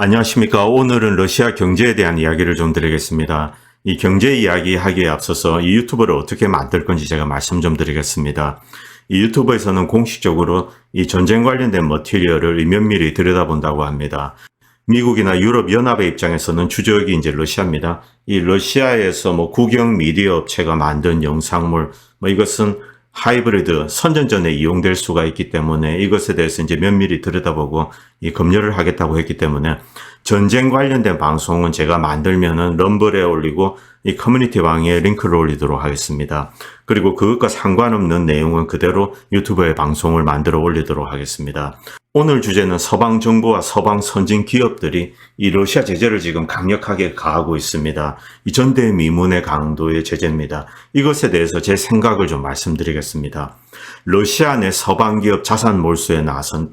안녕하십니까. 오늘은 러시아 경제에 대한 이야기를 좀 드리겠습니다. 이 경제 이야기 하기에 앞서서 이 유튜브를 어떻게 만들 건지 제가 말씀 좀 드리겠습니다. 이 유튜브에서는 공식적으로 이 전쟁 관련된 머티리얼을 면밀히 들여다본다고 합니다. 미국이나 유럽 연합의 입장에서는 주적이 이제 러시아입니다. 이 러시아에서 국영 미디어 업체가 만든 영상물, 이것은 하이브리드 선전전에 이용될 수가 있기 때문에 이것에 대해서 이제 면밀히 들여다보고 이 검열을 하겠다고 했기 때문에 전쟁 관련된 방송은 제가 만들면은 럼블에 올리고 이 커뮤니티 방에 링크를 올리도록 하겠습니다. 그리고 그것과 상관없는 내용은 그대로 유튜브에 방송을 만들어 올리도록 하겠습니다. 오늘 주제는 서방 정부와 서방 선진 기업들이 이 러시아 제재를 지금 강력하게 가하고 있습니다. 이 전대미문의 강도의 제재입니다. 이것에 대해서 제 생각을 좀 말씀드리겠습니다. 러시아 내 서방 기업 자산 몰수에 나선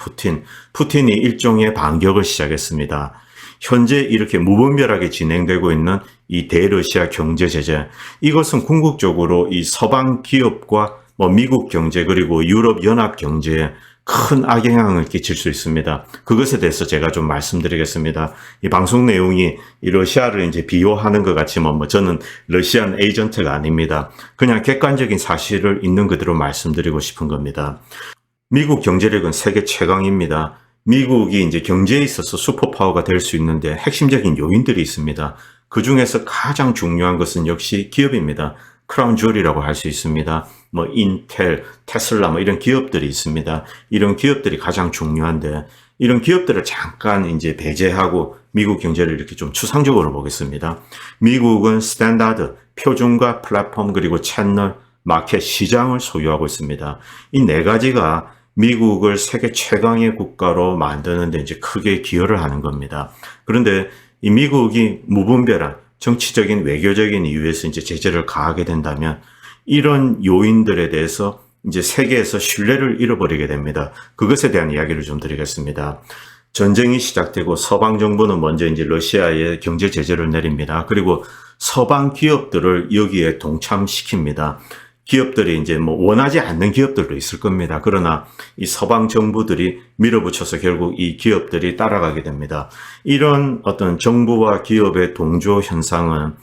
푸틴이 일종의 반격을 시작했습니다. 현재 이렇게 무분별하게 진행되고 있는 이 대러시아 경제 제재, 이것은 궁극적으로 이 서방 기업과 미국 경제 그리고 유럽 연합 경제에 큰 악영향을 끼칠 수 있습니다. 그것에 대해서 제가 좀 말씀드리겠습니다. 이 방송 내용이 이 러시아를 이제 비호하는 것 같지만 저는 러시안 에이전트가 아닙니다. 그냥 객관적인 사실을 있는 그대로 말씀드리고 싶은 겁니다. 미국 경제력은 세계 최강입니다. 미국이 이제 경제에 있어서 슈퍼파워가 될 수 있는데 핵심적인 요인들이 있습니다. 그 중에서 가장 중요한 것은 역시 기업입니다. 크라운 주얼이라고 할 수 있습니다. 인텔, 테슬라 이런 기업들이 있습니다. 이런 기업들이 가장 중요한데 이런 기업들을 잠깐 이제 배제하고 미국 경제를 이렇게 좀 추상적으로 보겠습니다. 미국은 스탠다드, 표준과 플랫폼 그리고 채널, 마켓, 시장을 소유하고 있습니다. 이 네 가지가 미국을 세계 최강의 국가로 만드는 데 이제 크게 기여를 하는 겁니다. 그런데 이 미국이 무분별한 정치적인 외교적인 이유에서 이제 제재를 가하게 된다면 이런 요인들에 대해서 이제 세계에서 신뢰를 잃어버리게 됩니다. 그것에 대한 이야기를 좀 드리겠습니다. 전쟁이 시작되고 서방 정부는 먼저 이제 러시아에 경제 제재를 내립니다. 그리고 서방 기업들을 여기에 동참시킵니다. 기업들이 이제 원하지 않는 기업들도 있을 겁니다. 그러나 이 서방 정부들이 밀어붙여서 결국 이 기업들이 따라가게 됩니다. 이런 어떤 정부와 기업의 동조 현상은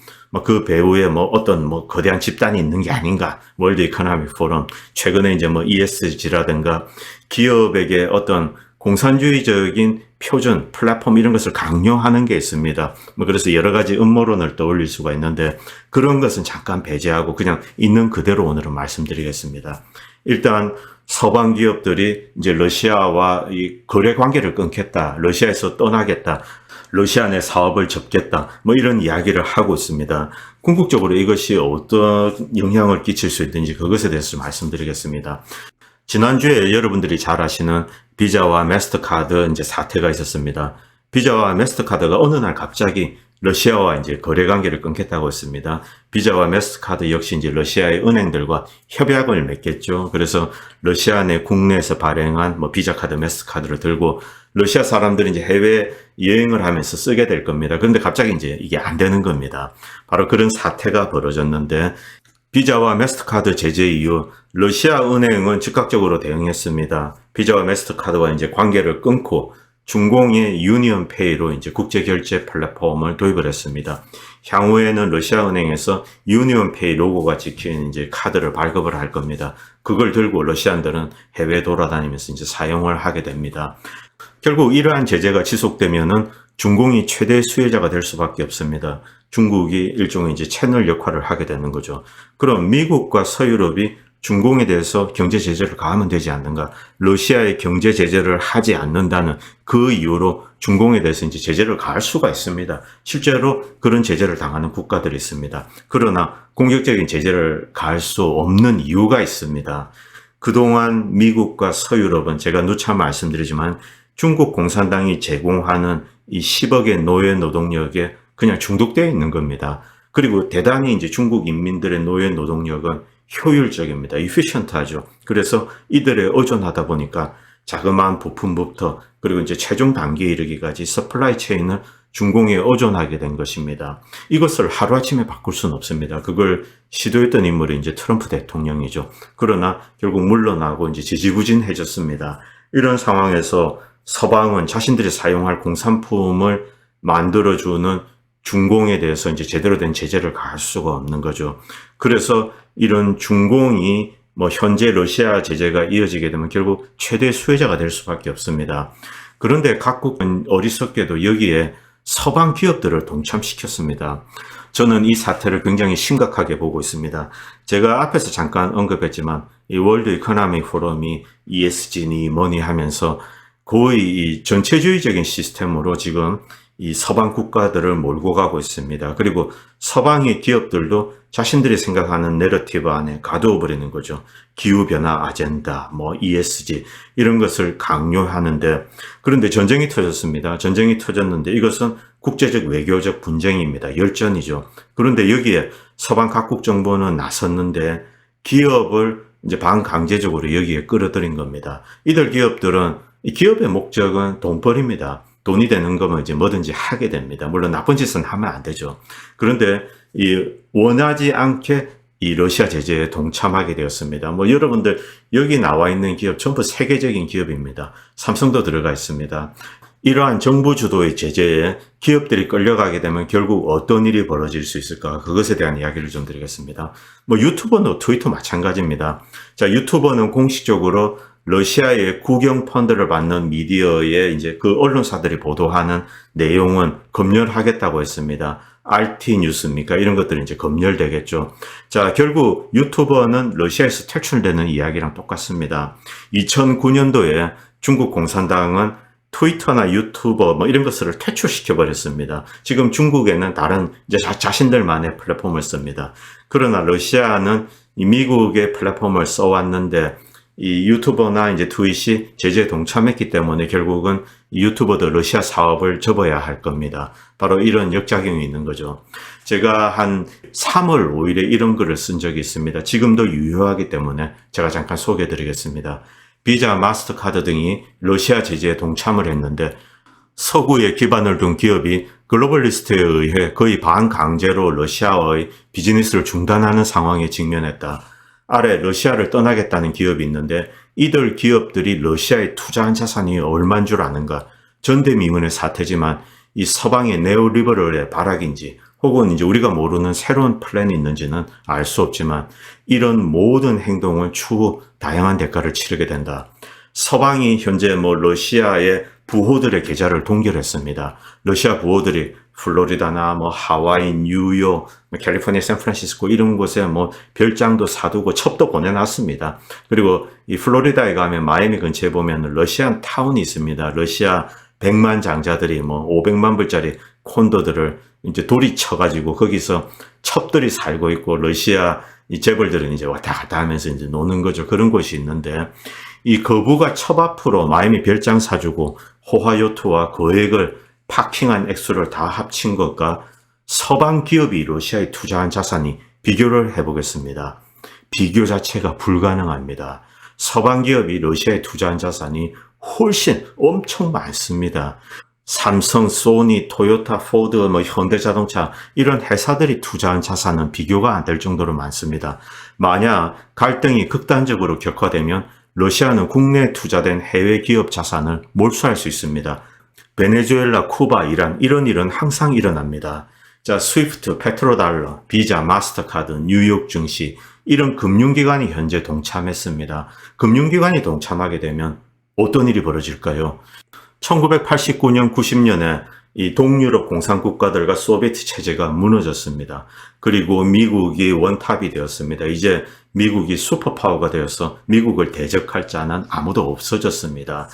그 배후에 어떤 거대한 집단이 있는 게 아닌가. 월드 이코노믹 포럼, 최근에 이제 ESG라든가 기업에게 어떤 공산주의적인 표준, 플랫폼 이런 것을 강요하는 게 있습니다. 그래서 여러 가지 음모론을 떠올릴 수가 있는데 그런 것은 잠깐 배제하고 그냥 있는 그대로 오늘은 말씀드리겠습니다. 일단 서방 기업들이 이제 러시아와 이 거래 관계를 끊겠다, 러시아에서 떠나겠다, 러시아 내 사업을 접겠다, 이런 이야기를 하고 있습니다. 궁극적으로 이것이 어떤 영향을 끼칠 수 있는지 그것에 대해서 좀 말씀드리겠습니다. 지난주에 여러분들이 잘 아시는 비자와 마스터카드 이제 사태가 있었습니다. 비자와 마스터카드가 어느 날 갑자기 러시아와 이제 거래 관계를 끊겠다고 했습니다. 비자와 마스터카드 역시 이제 러시아의 은행들과 협약을 맺겠죠. 그래서 러시아 내 국내에서 발행한 비자 카드, 마스터카드를 들고 러시아 사람들이 이제 해외 여행을 하면서 쓰게 될 겁니다. 그런데 갑자기 이제 이게 안 되는 겁니다. 바로 그런 사태가 벌어졌는데 비자와 마스터카드 제재 이후 러시아 은행은 즉각적으로 대응했습니다. 비자와 마스터카드와 이제 관계를 끊고 중공의 유니언페이로 이제 국제 결제 플랫폼을 도입을 했습니다. 향후에는 러시아 은행에서 유니언페이 로고가 찍힌 이제 카드를 발급을 할 겁니다. 그걸 들고 러시안들은 해외 돌아다니면서 이제 사용을 하게 됩니다. 결국 이러한 제재가 지속되면은 중공이 최대 수혜자가 될 수밖에 없습니다. 중국이 일종의 이제 채널 역할을 하게 되는 거죠. 그럼 미국과 서유럽이 중공에 대해서 경제 제재를 가하면 되지 않는가? 러시아의 경제 제재를 하지 않는다는 그 이유로 중공에 대해서 이제 제재를 가할 수가 있습니다. 실제로 그런 제재를 당하는 국가들이 있습니다. 그러나 공격적인 제재를 가할 수 없는 이유가 있습니다. 그동안 미국과 서유럽은 제가 누차 말씀드리지만 중국 공산당이 제공하는 이 10억의 노예 노동력에 그냥 중독되어 있는 겁니다. 그리고 대단히 이제 중국 인민들의 노예 노동력은 효율적입니다. efficient하죠. 그래서 이들에 의존하다 보니까 자그마한 부품부터 그리고 이제 최종 단계에 이르기까지 서플라이 체인을 중공에 의존하게 된 것입니다. 이것을 하루아침에 바꿀 수는 없습니다. 그걸 시도했던 인물이 이제 트럼프 대통령이죠. 그러나 결국 물러나고 이제 지지부진해졌습니다. 이런 상황에서 서방은 자신들이 사용할 공산품을 만들어주는 중공에 대해서 이제 제대로 된 제재를 가할 수가 없는 거죠. 그래서 이런 중공이 뭐 현재 러시아 제재가 이어지게 되면 결국 최대 수혜자가 될 수밖에 없습니다. 그런데 각국은 어리석게도 여기에 서방 기업들을 동참시켰습니다. 저는 이 사태를 굉장히 심각하게 보고 있습니다. 제가 앞에서 잠깐 언급했지만 이 월드 이코노믹 포럼이 ESG니 뭐니 하면서 거의 이 전체주의적인 시스템으로 지금 이 서방 국가들을 몰고 가고 있습니다. 그리고 서방의 기업들도 자신들이 생각하는 내러티브 안에 가두어버리는 거죠. 기후변화 아젠다, 뭐 ESG 이런 것을 강요하는데, 그런데 전쟁이 터졌습니다. 전쟁이 터졌는데 이것은 국제적 외교적 분쟁입니다. 열전이죠. 그런데 여기에 서방 각국 정부는 나섰는데 기업을 이제 반강제적으로 여기에 끌어들인 겁니다. 이들 기업들은 이 기업의 목적은 돈벌이입니다. 돈이 되는 거면 이제 뭐든지 하게 됩니다. 물론 나쁜 짓은 하면 안 되죠. 그런데 이 원하지 않게 이 러시아 제재에 동참하게 되었습니다. 뭐 여러분들 여기 나와 있는 기업 전부 세계적인 기업입니다. 삼성도 들어가 있습니다. 이러한 정부 주도의 제재에 기업들이 끌려가게 되면 결국 어떤 일이 벌어질 수 있을까? 그것에 대한 이야기를 좀 드리겠습니다. 뭐 유튜버는 트위터 마찬가지입니다. 자, 유튜버는 공식적으로 러시아의 국영 펀드를 받는 미디어에 이제 그 언론사들이 보도하는 내용은 검열하겠다고 했습니다. RT 뉴스입니까? 이런 것들이 이제 검열되겠죠. 자, 결국 유튜버는 러시아에서 퇴출되는 이야기랑 똑같습니다. 2009년도에 중국 공산당은 트위터나 유튜버 뭐 이런 것들을 퇴출시켜 버렸습니다. 지금 중국에는 다른 이제 자신들만의 플랫폼을 씁니다. 그러나 러시아는 이 미국의 플랫폼을 써왔는데 이 유튜버나 이제 트윗이 제재에 동참했기 때문에 결국은 유튜버도 러시아 사업을 접어야 할 겁니다. 바로 이런 역작용이 있는 거죠. 제가 한 3월 5일에 이런 글을 쓴 적이 있습니다. 지금도 유효하기 때문에 제가 잠깐 소개해 드리겠습니다. 비자, 마스터카드 등이 러시아 제재에 동참을 했는데 서구에 기반을 둔 기업이 글로벌리스트에 의해 거의 반강제로 러시아의 비즈니스를 중단하는 상황에 직면했다. 아래 러시아를 떠나겠다는 기업이 있는데 이들 기업들이 러시아에 투자한 자산이 얼마인 줄 아는가? 전대미문의 사태지만 이 서방의 네오리버럴의 발악인지 혹은 이제 우리가 모르는 새로운 플랜이 있는지는 알 수 없지만 이런 모든 행동을 추후 다양한 대가를 치르게 된다. 서방이 현재 뭐 러시아의 부호들의 계좌를 동결했습니다. 러시아 부호들이 플로리다나 뭐 하와이, 뉴욕, 캘리포니아, 샌프란시스코 이런 곳에 뭐 별장도 사두고 첩도 보내놨습니다. 그리고 이 플로리다에 가면 마이애미 근처에 보면 러시안 타운이 있습니다. 러시아 100만 장자들이 뭐 500만 불짜리 콘도들을 이제 돌이 쳐가지고 거기서 첩들이 살고 있고 러시아 이 재벌들은 이제 왔다 갔다 하면서 이제 노는 거죠. 그런 곳이 있는데 이 거부가 첩 앞으로 마이애미 별장 사주고 호화요트와 거액을 파킹한 액수를 다 합친 것과 서방 기업이 러시아에 투자한 자산이 비교를 해보겠습니다. 비교 자체가 불가능합니다. 서방 기업이 러시아에 투자한 자산이 훨씬 엄청 많습니다. 삼성, 소니, 토요타, 포드, 뭐 현대자동차 이런 회사들이 투자한 자산은 비교가 안 될 정도로 많습니다. 만약 갈등이 극단적으로 격화되면 러시아는 국내에 투자된 해외 기업 자산을 몰수할 수 있습니다. 베네수엘라, 쿠바, 이란 이런 일은 항상 일어납니다. 자, 스위프트, 페트로달러, 비자, 마스터카드, 뉴욕 증시 이런 금융기관이 현재 동참했습니다. 금융기관이 동참하게 되면 어떤 일이 벌어질까요? 1989년, 90년에 이 동유럽 공산국가들과 소비에트 체제가 무너졌습니다. 그리고 미국이 원탑이 되었습니다. 이제 미국이 슈퍼파워가 되어서 미국을 대적할 자는 아무도 없어졌습니다.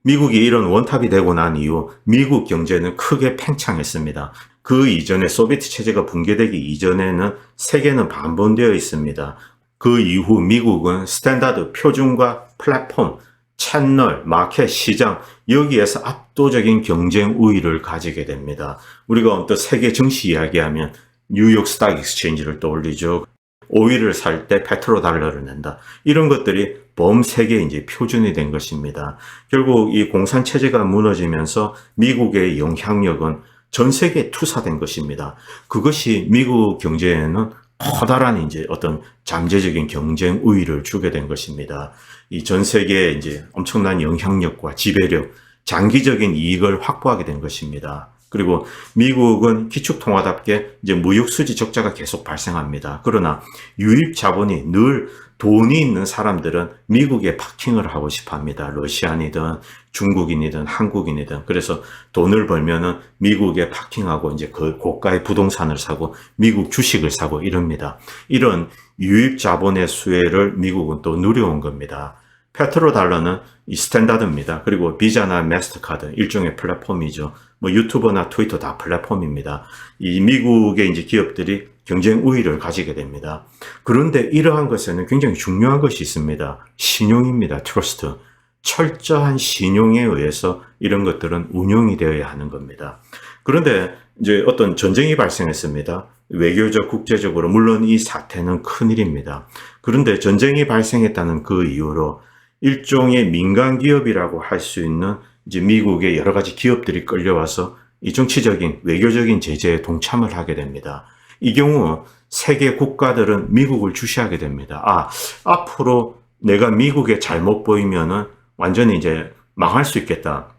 미국이 이런 원탑이 되고 난 이후 미국 경제는 크게 팽창했습니다. 그 이전에 소비에트 체제가 붕괴되기 이전에는 세계는 반본되어 있습니다. 그 이후 미국은 스탠다드, 표준과 플랫폼, 채널, 마켓, 시장 여기에서 압도적인 경쟁 우위를 가지게 됩니다. 우리가 또 세계 증시 이야기하면 뉴욕 스탁 익스체인지를 떠올리죠. 오일을 살 때 페트로달러를 낸다. 이런 것들이 범세계 이제 표준이 된 것입니다. 결국 이 공산 체제가 무너지면서 미국의 영향력은 전 세계에 투사된 것입니다. 그것이 미국 경제에는 커다란 이제 어떤 잠재적인 경쟁 우위를 주게 된 것입니다. 이 전 세계에 이제 엄청난 영향력과 지배력, 장기적인 이익을 확보하게 된 것입니다. 그리고 미국은 기축통화답게 이제 무역수지 적자가 계속 발생합니다. 그러나 유입 자본이 늘 돈이 있는 사람들은 미국에 파킹을 하고 싶어 합니다. 러시아인이든 중국인이든 한국인이든. 그래서 돈을 벌면은 미국에 파킹하고 이제 그 고가의 부동산을 사고 미국 주식을 사고 이럽니다. 이런 유입 자본의 수혜를 미국은 또 누려온 겁니다. 페트로달러는 이 스탠다드입니다. 그리고 비자나 마스터카드 일종의 플랫폼이죠. 뭐 유튜버나 트위터 다 플랫폼입니다. 이 미국의 이제 기업들이 경쟁 우위를 가지게 됩니다. 그런데 이러한 것에는 굉장히 중요한 것이 있습니다. 신용입니다. 트러스트. 철저한 신용에 의해서 이런 것들은 운용이 되어야 하는 겁니다. 그런데 이제 어떤 전쟁이 발생했습니다. 외교적, 국제적으로 물론 이 사태는 큰일입니다. 그런데 전쟁이 발생했다는 그 이유로 일종의 민간 기업이라고 할 수 있는 이제 미국의 여러 가지 기업들이 끌려와서 이 정치적인 외교적인 제재에 동참을 하게 됩니다. 이 경우 세계 국가들은 미국을 주시하게 됩니다. 앞으로 내가 미국에 잘못 보이면은 완전히 이제 망할 수 있겠다.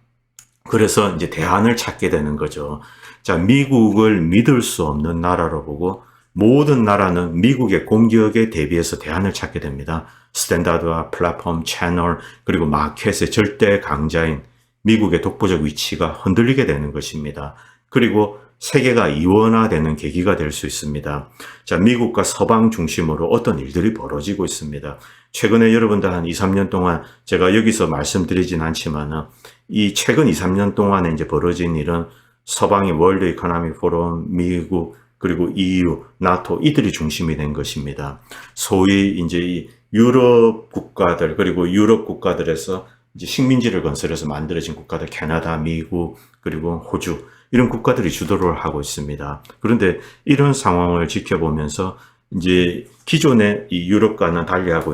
그래서 이제 대안을 찾게 되는 거죠. 자, 미국을 믿을 수 없는 나라로 보고 모든 나라는 미국의 공격에 대비해서 대안을 찾게 됩니다. 스탠다드와 플랫폼, 채널, 그리고 마켓의 절대 강자인 미국의 독보적 위치가 흔들리게 되는 것입니다. 그리고 세계가 이원화되는 계기가 될 수 있습니다. 자, 미국과 서방 중심으로 어떤 일들이 벌어지고 있습니다. 최근에 여러분들 한 2, 3년 동안 제가 여기서 말씀드리진 않지만은 이 최근 2, 3년 동안에 이제 벌어진 일은 서방의 월드 이코노믹 포럼, 미국, 그리고 EU, 나토 이들이 중심이 된 것입니다. 소위 이제 이 유럽 국가들 그리고 유럽 국가들에서 이제 식민지를 건설해서 만들어진 국가들 캐나다, 미국 그리고 호주 이런 국가들이 주도를 하고 있습니다. 그런데 이런 상황을 지켜보면서 이제 기존의 이 유럽과는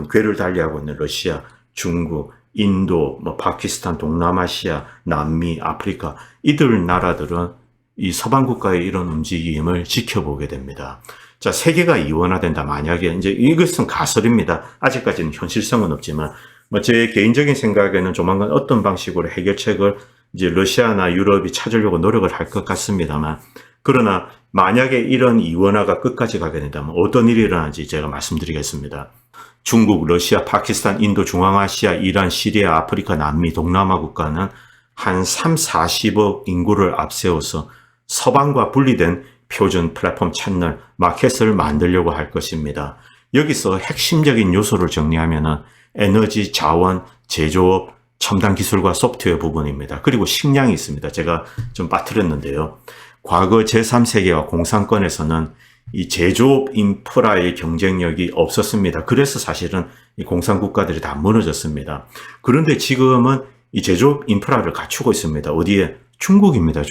궤를 달리하고 있는 러시아, 중국, 인도, 파키스탄, 동남아시아, 남미, 아프리카 이들 나라들은 이 서방 국가의 이런 움직임을 지켜보게 됩니다. 자, 세계가 이원화된다. 만약에 이제 이것은 가설입니다. 아직까지는 현실성은 없지만 제 개인적인 생각에는 조만간 어떤 방식으로 해결책을 이제 러시아나 유럽이 찾으려고 노력을 할 것 같습니다만, 그러나 만약에 이런 이원화가 끝까지 가게 된다면 어떤 일이 일어나는지 제가 말씀드리겠습니다. 중국, 러시아, 파키스탄, 인도, 중앙아시아, 이란, 시리아, 아프리카, 남미, 동남아 국가는 한 3, 40억 인구를 앞세워서 서방과 분리된 표준 플랫폼 채널, 마켓을 만들려고 할 것입니다. 여기서 핵심적인 요소를 정리하면은 에너지, 자원, 제조업, 첨단 기술과 소프트웨어 부분입니다. 그리고 식량이 있습니다. 제가 좀 빠뜨렸는데요. 과거 제3세계와 공산권에서는 이 제조업 인프라의 경쟁력이 없었습니다. 그래서 사실은 이 공산국가들이 다 무너졌습니다. 그런데 지금은 이 제조업 인프라를 갖추고 있습니다. 어디에? 중국입니다.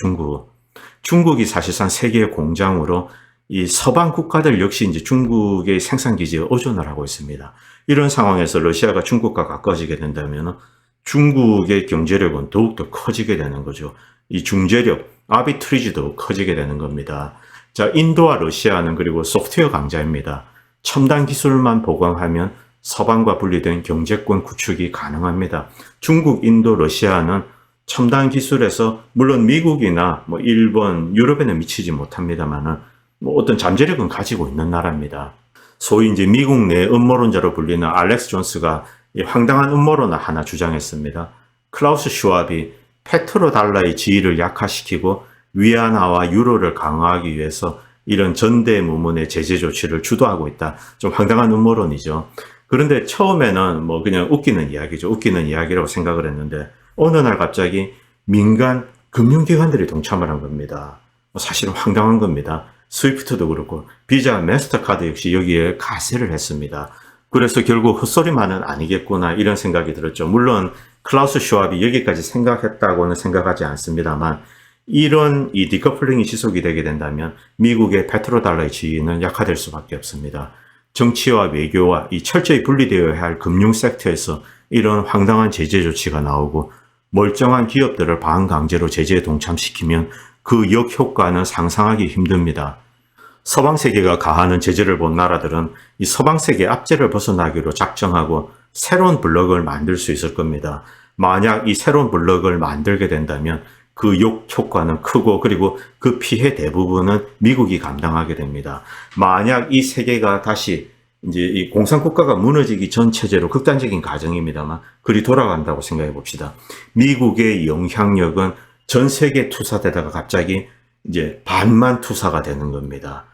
중국이 사실상 세계의 공장으로 이 서방 국가들 역시 이제 중국의 생산기지에 의존을 하고 있습니다. 이런 상황에서 러시아가 중국과 가까워지게 된다면 중국의 경제력은 더욱더 커지게 되는 거죠. 이 중재력, 아비트리지도 커지게 되는 겁니다. 자, 인도와 러시아는 그리고 소프트웨어 강자입니다. 첨단 기술만 보강하면 서방과 분리된 경제권 구축이 가능합니다. 중국, 인도, 러시아는 첨단 기술에서 물론 미국이나 일본, 유럽에는 미치지 못합니다만은 어떤 잠재력은 가지고 있는 나라입니다. 소위 이제 미국 내 음모론자로 불리는 알렉스 존스가 황당한 음모론을 하나 주장했습니다. 클라우스 슈왑이 페트로달러의 지위를 약화시키고 위안화와 유로를 강화하기 위해서 이런 전대무문의 제재 조치를 주도하고 있다. 좀 황당한 음모론이죠. 그런데 처음에는 그냥 웃기는 이야기죠. 웃기는 이야기라고 생각을 했는데 어느 날 갑자기 민간 금융기관들이 동참을 한 겁니다. 사실은 황당한 겁니다. 스위프트도 그렇고 비자, 마스터카드 역시 여기에 가세를 했습니다. 그래서 결국 헛소리만은 아니겠구나 이런 생각이 들었죠. 물론 클라우스 슈왑이 여기까지 생각했다고는 생각하지 않습니다만 이런 이 디커플링이 지속이 되게 된다면 미국의 페트로달러의 지위는 약화될 수밖에 없습니다. 정치와 외교와 이 철저히 분리되어야 할 금융 섹터에서 이런 황당한 제재 조치가 나오고 멀쩡한 기업들을 반강제로 제재에 동참시키면 그 역효과는 상상하기 힘듭니다. 서방 세계가 가하는 제재를 본 나라들은 이 서방 세계 압제를 벗어나기로 작정하고 새로운 블록을 만들 수 있을 겁니다. 만약 이 새로운 블록을 만들게 된다면 그 욕 효과는 크고 그리고 그 피해 대부분은 미국이 감당하게 됩니다. 만약 이 세계가 다시 이제 이 공산국가가 무너지기 전 체제로 극단적인 가정입니다만 그리 돌아간다고 생각해 봅시다. 미국의 영향력은 전 세계 투사되다가 갑자기 이제 반만 투사가 되는 겁니다.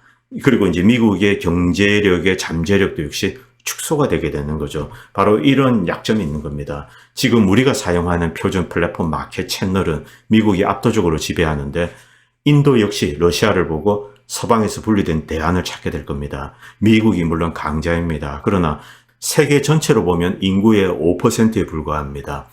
그리고 이제 미국의 경제력의 잠재력도 역시 축소가 되게 되는 거죠. 바로 이런 약점이 있는 겁니다. 지금 우리가 사용하는 표준 플랫폼 마켓 채널은 미국이 압도적으로 지배하는데 인도 역시 러시아를 보고 서방에서 분리된 대안을 찾게 될 겁니다. 미국이 물론 강자입니다. 그러나 세계 전체로 보면 인구의 5%에 불과합니다.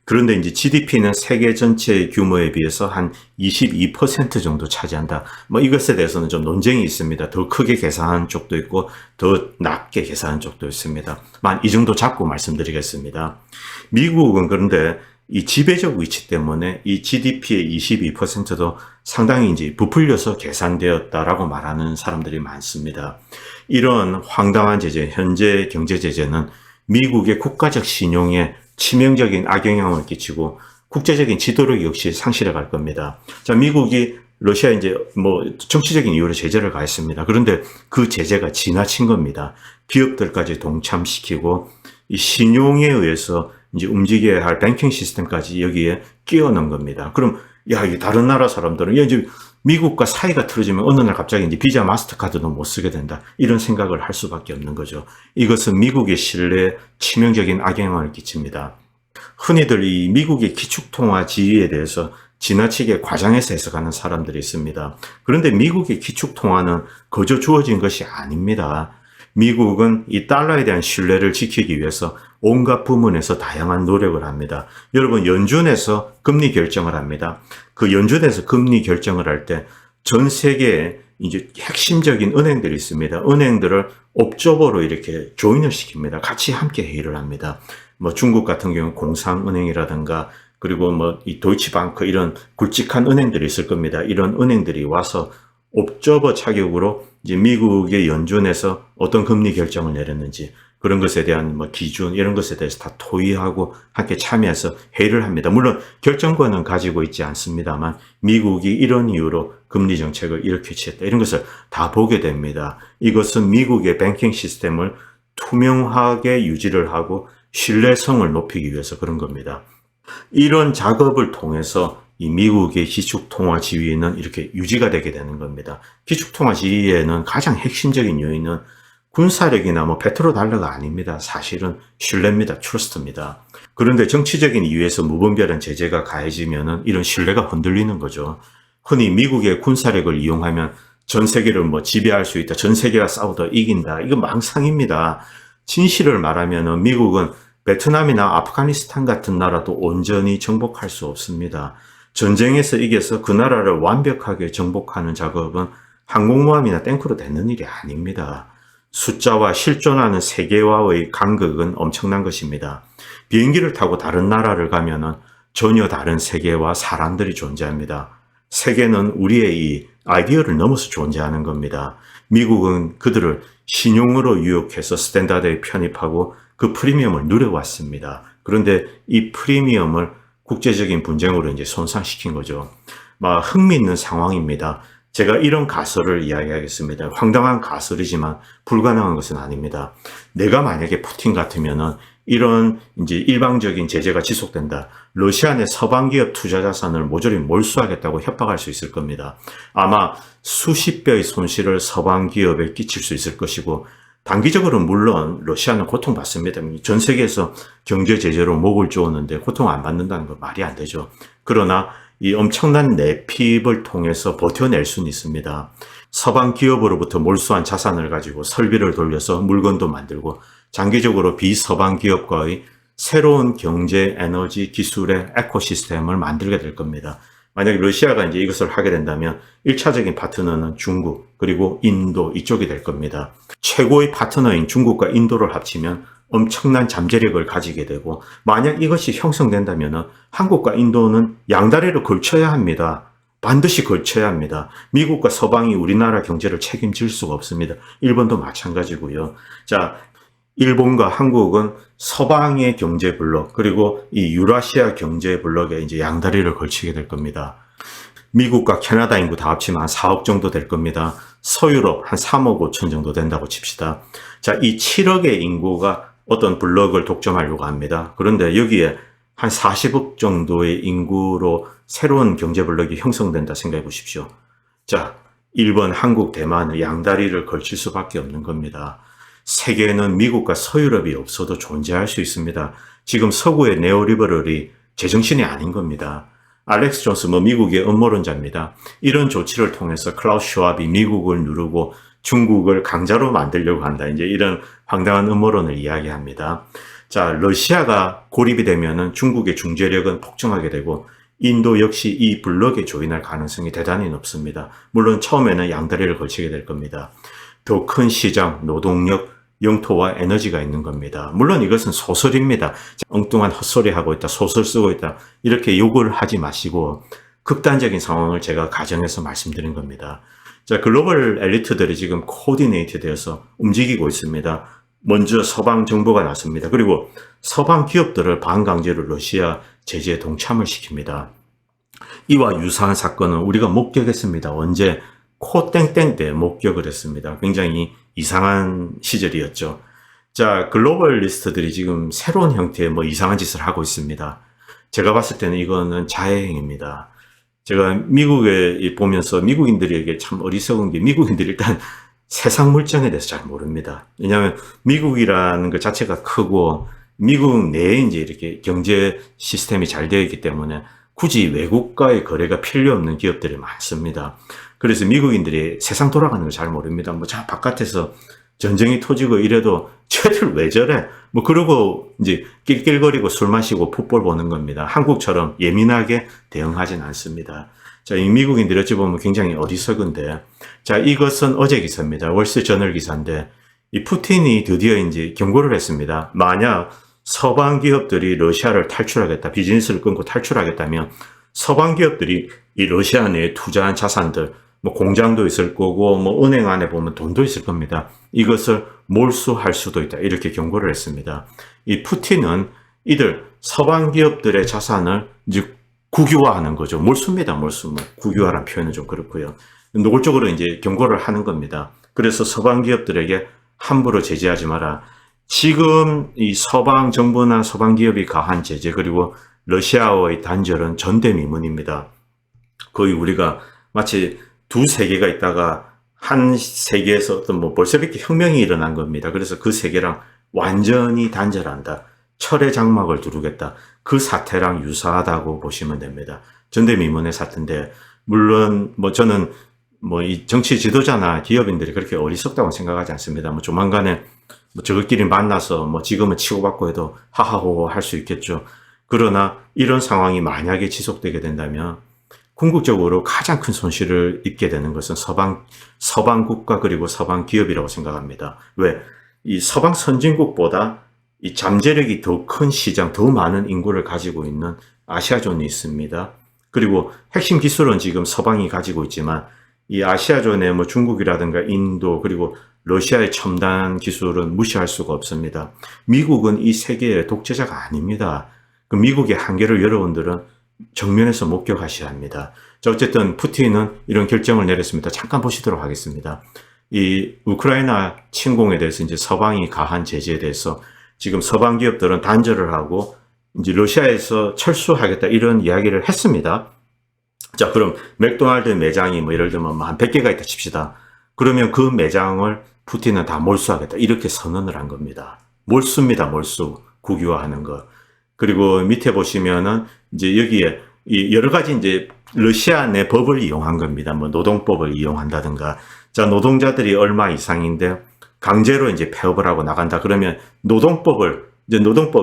그런데 이제 GDP는 세계 전체의 규모에 비해서 한 22% 정도 차지한다. 뭐 이것에 대해서는 좀 논쟁이 있습니다. 더 크게 계산하는 쪽도 있고 더 낮게 계산하는 쪽도 있습니다. 이 정도 잡고 말씀드리겠습니다. 미국은 그런데 이 지배적 위치 때문에 이 GDP의 22%도 상당히 이제 부풀려서 계산되었다라고 말하는 사람들이 많습니다. 이런 황당한 제재, 현재 경제 제재는 미국의 국가적 신용에 치명적인 악영향을 끼치고 국제적인 지도력 역시 상실해 갈 겁니다. 자, 미국이 러시아 이제 뭐 정치적인 이유로 제재를 가했습니다. 그런데 그 제재가 지나친 겁니다. 기업들까지 동참시키고 이 신용에 의해서 이제 움직여야 할 뱅킹 시스템까지 여기에 끼워 넣은 겁니다. 그럼 이 다른 나라 사람들은 이제 미국과 사이가 틀어지면 어느 날 갑자기 이제 비자 마스터카드도 못 쓰게 된다. 이런 생각을 할 수밖에 없는 거죠. 이것은 미국의 신뢰에 치명적인 악영향을 끼칩니다. 흔히들 이 미국의 기축통화 지위에 대해서 지나치게 과장해서 해석하는 사람들이 있습니다. 그런데 미국의 기축통화는 거저 주어진 것이 아닙니다. 미국은 이 달러에 대한 신뢰를 지키기 위해서 온갖 부문에서 다양한 노력을 합니다. 여러분, 연준에서 금리 결정을 합니다. 그 연준에서 금리 결정을 할 때 전 세계에 이제 핵심적인 은행들이 있습니다. 은행들을 옵저버로 이렇게 조인을 시킵니다. 같이 함께 회의를 합니다. 뭐 중국 같은 경우는 공상은행이라든가 그리고 뭐 이 도이치방크 이런 굵직한 은행들이 있을 겁니다. 이런 은행들이 와서 옵저버 자격으로 이제 미국의 연준에서 어떤 금리 결정을 내렸는지 그런 것에 대한 뭐 기준 이런 것에 대해서 다 토의하고 함께 참여해서 회의를 합니다. 물론 결정권은 가지고 있지 않습니다만 미국이 이런 이유로 금리 정책을 이렇게 취했다. 이런 것을 다 보게 됩니다. 이것은 미국의 뱅킹 시스템을 투명하게 유지를 하고 신뢰성을 높이기 위해서 그런 겁니다. 이런 작업을 통해서 이 미국의 기축통화 지위는 이렇게 유지가 되게 되는 겁니다. 기축통화 지위에는 가장 핵심적인 요인은 군사력이나 뭐 페트로달러가 아닙니다. 사실은 신뢰입니다. 트러스트입니다. 그런데 정치적인 이유에서 무분별한 제재가 가해지면은 이런 신뢰가 흔들리는 거죠. 흔히 미국의 군사력을 이용하면 전 세계를 뭐 지배할 수 있다. 전 세계가 싸우다 이긴다. 이건 망상입니다. 진실을 말하면은 미국은 베트남이나 아프가니스탄 같은 나라도 온전히 정복할 수 없습니다. 전쟁에서 이겨서 그 나라를 완벽하게 정복하는 작업은 항공모함이나 탱크로 되는 일이 아닙니다. 숫자와 실존하는 세계와의 간극은 엄청난 것입니다. 비행기를 타고 다른 나라를 가면은 전혀 다른 세계와 사람들이 존재합니다. 세계는 우리의 이 아이디어를 넘어서 존재하는 겁니다. 미국은 그들을 신용으로 유혹해서 스탠다드에 편입하고 그 프리미엄을 누려왔습니다. 그런데 이 프리미엄을 국제적인 분쟁으로 이제 손상시킨 거죠. 흥미있는 상황입니다. 제가 이런 가설을 이야기하겠습니다. 황당한 가설이지만 불가능한 것은 아닙니다. 내가 만약에 푸틴 같으면은 이런 이제 일방적인 제재가 지속된다. 러시아 내 서방 기업 투자 자산을 모조리 몰수하겠다고 협박할 수 있을 겁니다. 아마 수십 배의 손실을 서방 기업에 끼칠 수 있을 것이고 단기적으로 물론 러시아는 고통받습니다. 전 세계에서 경제 제재로 목을 조었는데 고통 안 받는다는 건 말이 안 되죠. 그러나 이 엄청난 내핍을 통해서 버텨낼 수는 있습니다. 서방 기업으로부터 몰수한 자산을 가지고 설비를 돌려서 물건도 만들고 장기적으로 비서방 기업과의 새로운 경제, 에너지, 기술의 에코시스템을 만들게 될 겁니다. 만약에 러시아가 이제 이것을 하게 된다면 1차적인 파트너는 중국, 그리고 인도 이쪽이 될 겁니다. 최고의 파트너인 중국과 인도를 합치면 엄청난 잠재력을 가지게 되고 만약 이것이 형성된다면 한국과 인도는 양다리를 걸쳐야 합니다. 반드시 걸쳐야 합니다. 미국과 서방이 우리나라 경제를 책임질 수가 없습니다. 일본도 마찬가지고요. 자, 일본과 한국은 서방의 경제 블록 그리고 이 유라시아 경제 블록에 이제 양다리를 걸치게 될 겁니다. 미국과 캐나다 인구 다 합치면 한 4억 정도 될 겁니다. 서유럽 한 3억 5천 정도 된다고 칩시다. 자, 이 7억의 인구가 어떤 블록을 독점하려고 합니다. 그런데 여기에 한 40억 정도의 인구로 새로운 경제 블록이 형성된다 생각해 보십시오. 자, 일본, 한국, 대만 양다리를 걸칠 수밖에 없는 겁니다. 세계에는 미국과 서유럽이 없어도 존재할 수 있습니다. 지금 서구의 네오리버럴이 제정신이 아닌 겁니다. 알렉스 존스 미국의 음모론자입니다. 이런 조치를 통해서 클라우스 슈왑이 미국을 누르고 중국을 강자로 만들려고 한다. 이제 이런 황당한 음모론을 이야기합니다. 자, 러시아가 고립이 되면은 중국의 중재력은 폭증하게 되고 인도 역시 이 블록에 조인할 가능성이 대단히 높습니다. 물론 처음에는 양다리를 걸치게 될 겁니다. 더 큰 시장, 노동력, 영토와 에너지가 있는 겁니다. 물론 이것은 소설입니다. 엉뚱한 헛소리하고 있다, 소설 쓰고 있다 이렇게 욕을 하지 마시고 극단적인 상황을 제가 가정해서 말씀드린 겁니다. 자, 글로벌 엘리트들이 지금 코디네이트 되어서 움직이고 있습니다. 먼저 서방 정부가 나섭니다. 그리고 서방 기업들을 반강제로 러시아 제재에 동참을 시킵니다. 이와 유사한 사건은 우리가 목격했습니다. 언제? 코땡땡 때 목격을 했습니다. 굉장히 이상한 시절이었죠. 자, 글로벌리스트들이 지금 새로운 형태의 이상한 짓을 하고 있습니다. 제가 봤을 때는 이거는 자해행위입니다. 제가 미국에 보면서 미국인들에게 참 어리석은 게 미국인들이 일단 세상 물정에 대해서 잘 모릅니다. 왜냐하면 미국이라는 것 자체가 크고 미국 내에 이제 이렇게 경제 시스템이 잘 되어 있기 때문에 굳이 외국과의 거래가 필요 없는 기업들이 많습니다. 그래서 미국인들이 세상 돌아가는 걸 잘 모릅니다. 저 바깥에서 전쟁이 터지고 이래도 쟤들 왜 저래? 그러고 이제 낄낄거리고 술 마시고 풋볼 보는 겁니다. 한국처럼 예민하게 대응하진 않습니다. 자, 이 미국인들이 어찌 보면 굉장히 어리석은데, 자, 이것은 어제 기사입니다. 월스트리트저널 기사인데, 이 푸틴이 드디어 이제 경고를 했습니다. 만약 서방 기업들이 러시아를 탈출하겠다, 비즈니스를 끊고 탈출하겠다면 서방 기업들이 이 러시아 내에 투자한 자산들, 공장도 있을 거고, 은행 안에 보면 돈도 있을 겁니다. 이것을 몰수할 수도 있다. 이렇게 경고를 했습니다. 이 푸틴은 이들 서방 기업들의 자산을 이제 국유화하는 거죠. 몰수입니다. 몰수. 국유화라는 표현은 좀 그렇고요. 노골적으로 이제 경고를 하는 겁니다. 그래서 서방 기업들에게 함부로 제재하지 마라. 지금 이 서방 정부나 서방 기업이 가한 제재 그리고 러시아와의 단절은 전대미문입니다. 거의 우리가 마치 두 세계가 있다가 한 세계에서 어떤 볼셰비키 혁명이 일어난 겁니다. 그래서 그 세계랑 완전히 단절한다. 철의 장막을 두르겠다. 그 사태랑 유사하다고 보시면 됩니다. 전대미문의 사태인데 물론 저는 이 정치 지도자나 기업인들이 그렇게 어리석다고 생각하지 않습니다. 조만간에 저것끼리 만나서 지금은 치고받고 해도 하하호호 할 수 있겠죠. 그러나 이런 상황이 만약에 지속되게 된다면 궁극적으로 가장 큰 손실을 입게 되는 것은 서방 국가 그리고 서방 기업이라고 생각합니다. 왜? 이 서방 선진국보다 이 잠재력이 더 큰 시장, 더 많은 인구를 가지고 있는 아시아존이 있습니다. 그리고 핵심 기술은 지금 서방이 가지고 있지만 이 아시아존의 중국이라든가 인도 그리고 러시아의 첨단 기술은 무시할 수가 없습니다. 미국은 이 세계의 독재자가 아닙니다. 그 미국의 한계를 여러분들은 정면에서 목격하셔야 합니다. 자, 어쨌든 푸틴은 이런 결정을 내렸습니다. 잠깐 보시도록 하겠습니다. 이 우크라이나 침공에 대해서 이제 서방이 가한 제재에 대해서 지금 서방 기업들은 단절을 하고 이제 러시아에서 철수하겠다 이런 이야기를 했습니다. 자, 그럼 맥도날드 매장이 예를 들면 한 100개가 있다 칩시다. 그러면 그 매장을 푸틴은 다 몰수하겠다 이렇게 선언을 한 겁니다. 몰수입니다. 몰수. 국유화하는 것. 그리고 밑에 보시면은 이제 여기에 이 여러 가지 이제 러시아 내 법을 이용한 겁니다. 노동법을 이용한다든가. 자, 노동자들이 얼마 이상인데 강제로 이제 폐업을 하고 나간다. 그러면 노동법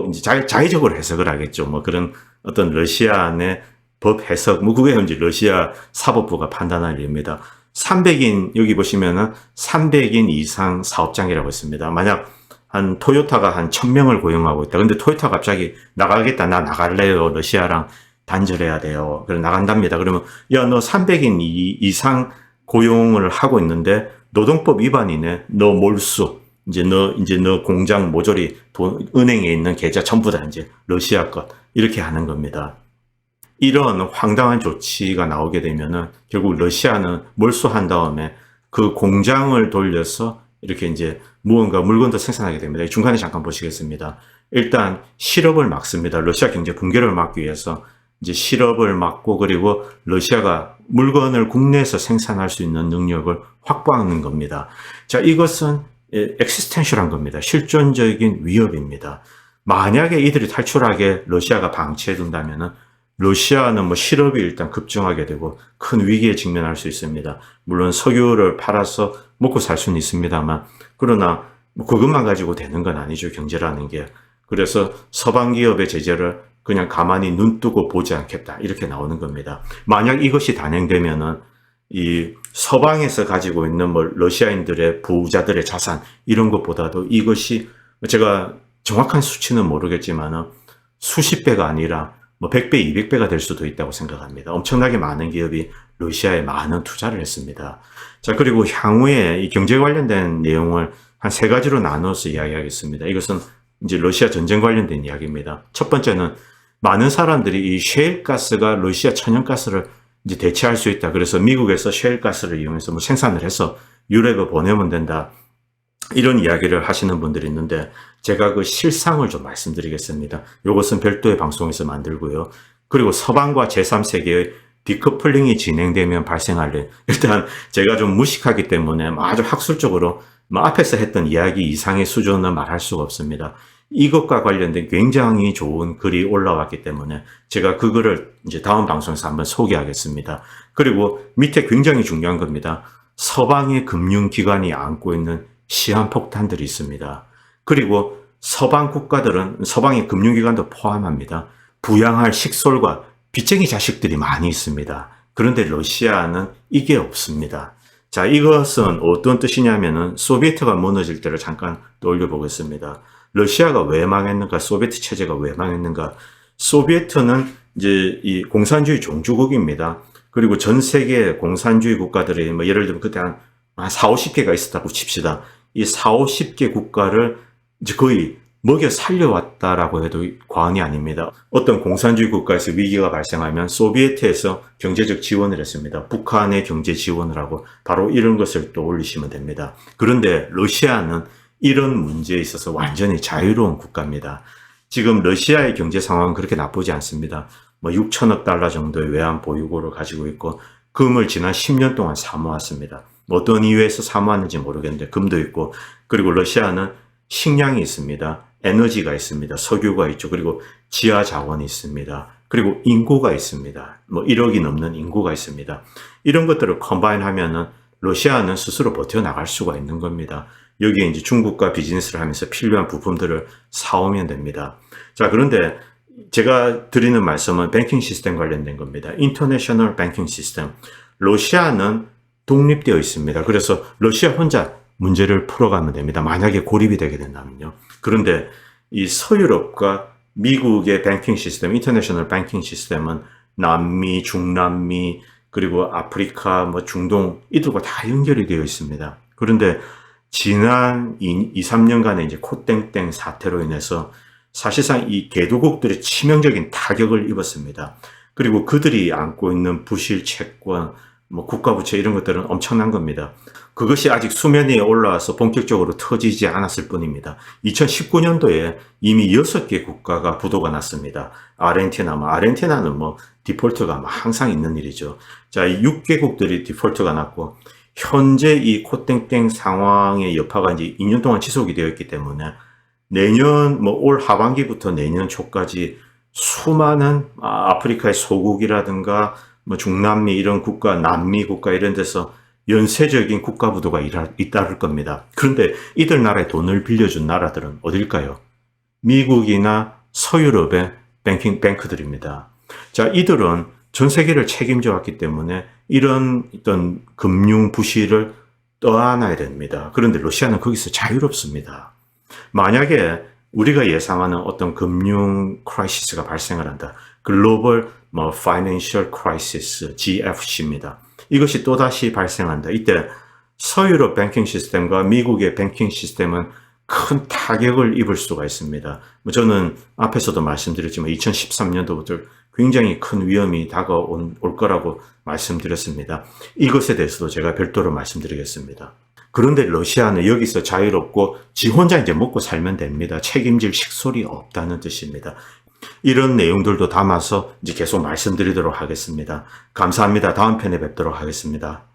이제 자의적으로 해석을 하겠죠. 그런 어떤 러시아 내 법 해석, 그게 이제 러시아 사법부가 판단할 일입니다. 300인, 여기 보시면은 300인 이상 사업장이라고 했습니다. 만약 한 토요타가 한 1000명을 고용하고 있다. 근데 토요타가 갑자기 나가겠다. 나 나갈래요. 러시아랑 단절해야 돼요. 그래 나간답니다. 그러면 야, 너 300인 이상 고용을 하고 있는데 노동법 위반이네. 너 몰수. 이제 너 공장 모조리 은행에 있는 계좌 전부 다 이제 러시아 것. 이렇게 하는 겁니다. 이런 황당한 조치가 나오게 되면은 결국 러시아는 몰수한 다음에 그 공장을 돌려서 이렇게 이제 무언가 물건도 생산하게 됩니다. 중간에 잠깐 보시겠습니다. 일단 실업을 막습니다. 러시아 경제 붕괴를 막기 위해서 이제 실업을 막고, 그리고 러시아가 물건을 국내에서 생산할 수 있는 능력을 확보하는 겁니다. 자, 이것은 엑시스텐셜한 겁니다. 실존적인 위협입니다. 만약에 이들이 탈출하게 러시아가 방치해 둔다면은 러시아는 뭐 실업이 일단 급증하게 되고 큰 위기에 직면할 수 있습니다. 물론 석유를 팔아서 먹고 살 수는 있습니다만, 그러나 뭐 그것만 가지고 되는 건 아니죠, 경제라는 게. 그래서 서방 기업의 제재를 그냥 가만히 눈 뜨고 보지 않겠다, 이렇게 나오는 겁니다. 만약 이것이 단행되면은 이 서방에서 가지고 있는 뭐 러시아인들의 부자들의 자산 이런 것보다도 이것이, 제가 정확한 수치는 모르겠지만은 수십 배가 아니라 뭐 100배, 200배가 될 수도 있다고 생각합니다. 엄청나게 많은 기업이 러시아에 많은 투자를 했습니다. 자, 그리고 향후에 이 경제 관련된 내용을 한 세 가지로 나눠서 이야기하겠습니다. 이것은 이제 러시아 전쟁 관련된 이야기입니다. 첫 번째는 많은 사람들이 이 셰일가스가 러시아 천연가스를 이제 대체할 수 있다. 그래서 미국에서 셰일가스를 이용해서 뭐 생산을 해서 유럽에 보내면 된다, 이런 이야기를 하시는 분들이 있는데, 제가 그 실상을 좀 말씀드리겠습니다. 이것은 별도의 방송에서 만들고요. 그리고 서방과 제3세계의 디커플링이 진행되면 발생할, 일단 제가 좀 무식하기 때문에 아주 학술적으로 앞에서 했던 이야기 이상의 수준은 말할 수가 없습니다. 이것과 관련된 굉장히 좋은 글이 올라왔기 때문에 제가 그거를 이제 다음 방송에서 한번 소개하겠습니다. 그리고 밑에 굉장히 중요한 겁니다. 서방의 금융기관이 안고 있는 시한폭탄들이 있습니다. 그리고 서방 국가들은 서방의 금융기관도 포함합니다. 부양할 식솔과 빚쟁이 자식들이 많이 있습니다. 그런데 러시아는 이게 없습니다. 자, 이것은 어떤 뜻이냐면은 소비에트가 무너질 때를 잠깐 떠올려 보겠습니다. 러시아가 왜 망했는가? 소비에트 체제가 왜 망했는가? 소비에트는 이제 이 공산주의 종주국입니다. 그리고 전 세계 공산주의 국가들이 뭐 예를 들면 그때 한 4, 50개가 있었다고 칩시다. 이 4, 50개 국가를 이제 거의 먹여 살려왔다라고 해도 과언이 아닙니다. 어떤 공산주의 국가에서 위기가 발생하면 소비에트에서 경제적 지원을 했습니다. 북한의 경제 지원을 하고 바로 이런 것을 떠올리시면 됩니다. 그런데 러시아는 이런 문제에 있어서 완전히 자유로운 국가입니다. 지금 러시아의 경제 상황은 그렇게 나쁘지 않습니다. 뭐 6천억 달러 정도의 외환 보유고를 가지고 있고 금을 지난 10년 동안 사모았습니다. 어떤 이유에서 사모하는지 모르겠는데 금도 있고, 그리고 러시아는 식량이 있습니다. 에너지가 있습니다. 석유가 있죠. 그리고 지하 자원이 있습니다. 그리고 인구가 있습니다. 뭐 1억이 넘는 인구가 있습니다. 이런 것들을 컴바인 하면은 러시아는 스스로 버텨나갈 수가 있는 겁니다. 여기에 이제 중국과 비즈니스를 하면서 필요한 부품들을 사오면 됩니다. 자, 그런데 제가 드리는 말씀은 뱅킹 시스템 관련된 겁니다. 인터내셔널 뱅킹 시스템. 러시아는 독립되어 있습니다. 그래서 러시아 혼자 문제를 풀어가면 됩니다. 만약에 고립이 되게 된다면요. 그런데 이 서유럽과 미국의 뱅킹 시스템, 인터내셔널 뱅킹 시스템은 남미, 중남미, 그리고 아프리카, 뭐 중동, 이들과 다 연결이 되어 있습니다. 그런데 지난 2, 3년간의 이제 코땡땡 사태로 인해서 사실상 이 개도국들이 치명적인 타격을 입었습니다. 그리고 그들이 안고 있는 부실 채권, 뭐 국가부채 이런 것들은 엄청난 겁니다. 그것이 아직 수면 위에 올라와서 본격적으로 터지지 않았을 뿐입니다. 2019년도에 이미 6개 국가가 부도가 났습니다. 아르헨티나는 뭐 디폴트가 항상 있는 일이죠. 자, 6개국들이 디폴트가 났고, 현재 이 코땡땡 상황의 여파가 이제 2년 동안 지속이 되어 있기 때문에 내년 뭐 올 하반기부터 내년 초까지 수많은 아프리카의 소국이라든가 뭐 중남미 이런 국가, 남미 국가 이런 데서 연쇄적인 국가 부도가 잇따를 겁니다. 그런데 이들 나라에 돈을 빌려준 나라들은 어딜까요? 미국이나 서유럽의 뱅크들입니다. 자, 이들은 전 세계를 책임져 왔기 때문에 이런 어떤 금융 부실을 떠안아야 됩니다. 그런데 러시아는 거기서 자유롭습니다. 만약에 우리가 예상하는 어떤 금융 크라이시스가 발생을 한다. 글로벌 파이낸셜 크라이시스, GFC입니다. 이것이 또다시 발생한다. 이때 서유럽 뱅킹 시스템과 미국의 뱅킹 시스템은 큰 타격을 입을 수가 있습니다. 저는 앞에서도 말씀드렸지만 2013년도부터 굉장히 큰 위험이 다가올 거라고 말씀드렸습니다. 이것에 대해서도 제가 별도로 말씀드리겠습니다. 그런데 러시아는 여기서 자유롭고 지 혼자 이제 먹고 살면 됩니다. 책임질 식솔이 없다는 뜻입니다. 이런 내용들도 담아서 이제 계속 말씀드리도록 하겠습니다. 감사합니다. 다음 편에 뵙도록 하겠습니다.